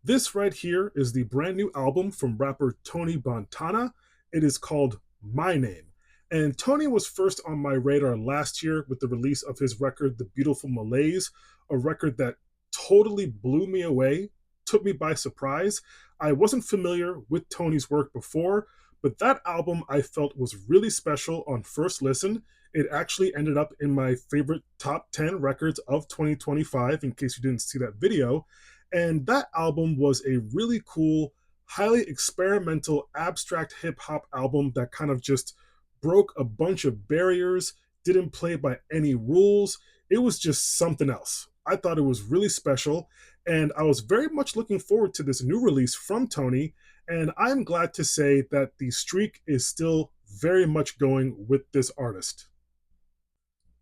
This right here is the brand new album from rapper Tony Bontana. It is called My Name. And Tony was first on my radar last year with the release of his record, The Beautiful Malaise, a record that totally blew me away, took me by surprise. I wasn't familiar with Tony's work before, but that album I felt was really special on first listen. It actually ended up in my favorite top 10 records of 2025, in case you didn't see that video. And that album was a really cool, highly experimental, abstract hip hop album that kind of just broke a bunch of barriers, didn't play by any rules. It was just something else. I thought it was really special, and I was very much looking forward to this new release from Tony. And I'm glad to say that the streak is still very much going with this artist.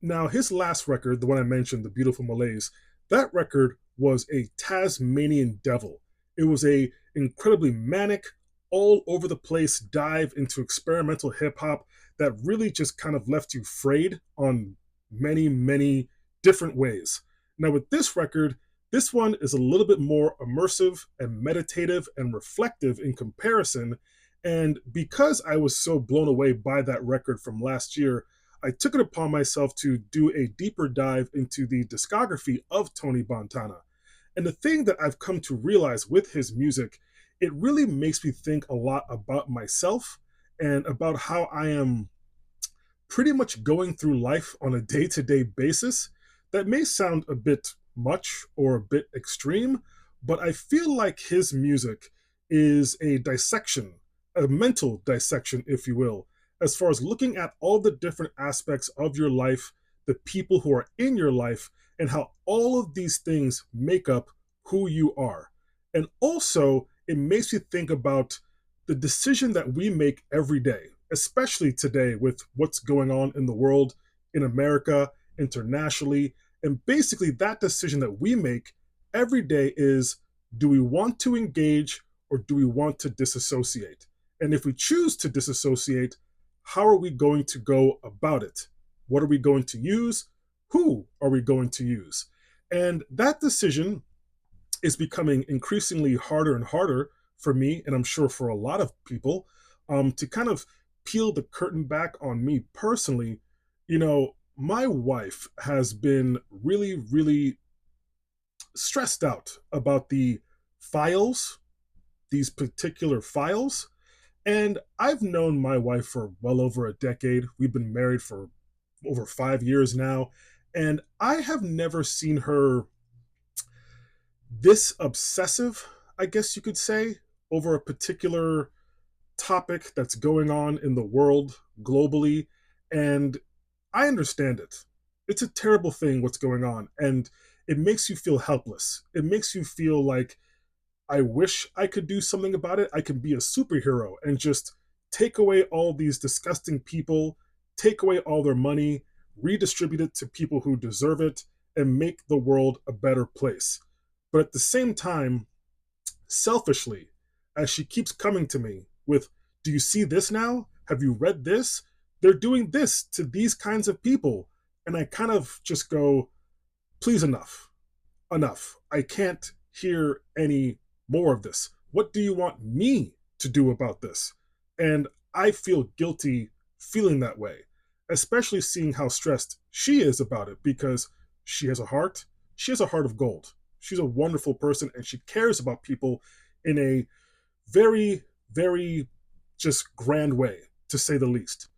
Now, his last record, the one I mentioned, The Beautiful Malaise, that record was a Tasmanian devil. It was a incredibly manic, all over the place dive into experimental hip hop that really just kind of left you frayed on many, many different ways. Now, with this record, this one is a little bit more immersive and meditative and reflective in comparison. And because I was so blown away by that record from last year, I took it upon myself to do a deeper dive into the discography of Tony Bontana. And the thing that I've come to realize with his music, it really makes me think a lot about myself and about how I am pretty much going through life on a day to day basis. That may sound a bit much or a bit extreme, but I feel like his music is a dissection, a mental dissection, if you will, as far as looking at all the different aspects of your life, the people who are in your life, and how all of these things make up who you are. And also, it makes you think about the decision that we make every day, especially today with what's going on in the world, in America, internationally. And basically, that decision that we make every day is, do we want to engage or do we want to disassociate? And if we choose to disassociate, how are we going to go about it? What are we going to use? Who are we going to use? And that decision is becoming increasingly harder and harder for me, and I'm sure for a lot of people, to kind of peel the curtain back on me personally. My wife has been really, really stressed out about files, these particular files. And I've known my wife for well over a decade. We've been married for over 5 years now. And I have never seen her this obsessive, I guess you could say, over a particular topic that's going on in the world globally. And I understand it. It's a terrible thing what's going on. And it makes you feel helpless. It makes you feel like I wish I could do something about it. I can be a superhero and just take away all these disgusting people, take away all their money, redistribute it to people who deserve it, and make the world a better place. But at the same time, selfishly, as she keeps coming to me with, do you see this now? Have you read this? They're doing this to these kinds of people. And I kind of just go, please, enough. Enough. I can't hear any more of this. What do you want me to do about this? And I feel guilty feeling that way, especially seeing how stressed she is about it because she has a heart. She has a heart of gold. She's a wonderful person and she cares about people in a very, very just grand way, to say the least.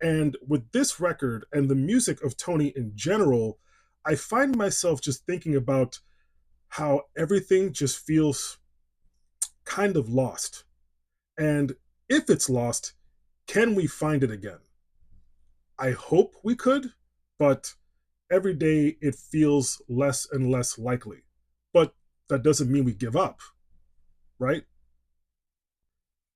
And with this record and the music of Tony in general, I find myself just thinking about how everything just feels kind of lost. And if it's lost, can we find it again? I hope we could, but every day it feels less and less likely. But that doesn't mean we give up, right?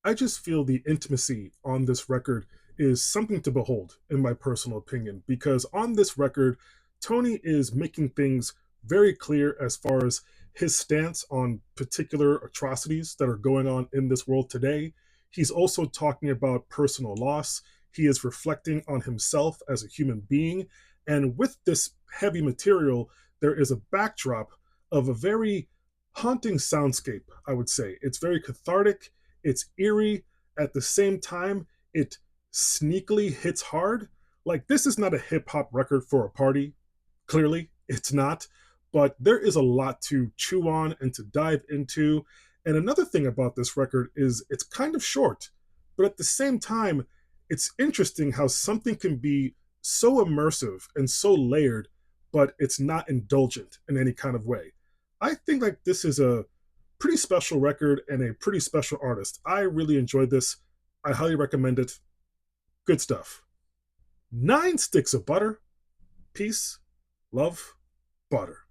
I just feel the intimacy on this record is something to behold, in my personal opinion, because on this record, Tony is making things very clear as far as his stance on particular atrocities that are going on in this world today. He's also talking about personal loss. He is reflecting on himself as a human being. And with this heavy material, there is a backdrop of a very haunting soundscape, I would say. It's very cathartic, it's eerie, at the same time, it sneakily hits hard. Like, this is not a hip hop record for a party. Clearly, it's not. But there is a lot to chew on and to dive into. And another thing about this record is it's kind of short, but at the same time, it's interesting how something can be so immersive and so layered, but it's not indulgent in any kind of way. I think like this is a pretty special record and a pretty special artist. I really enjoyed this. I highly recommend it. Good stuff. 9 sticks of butter. Peace, love, butter.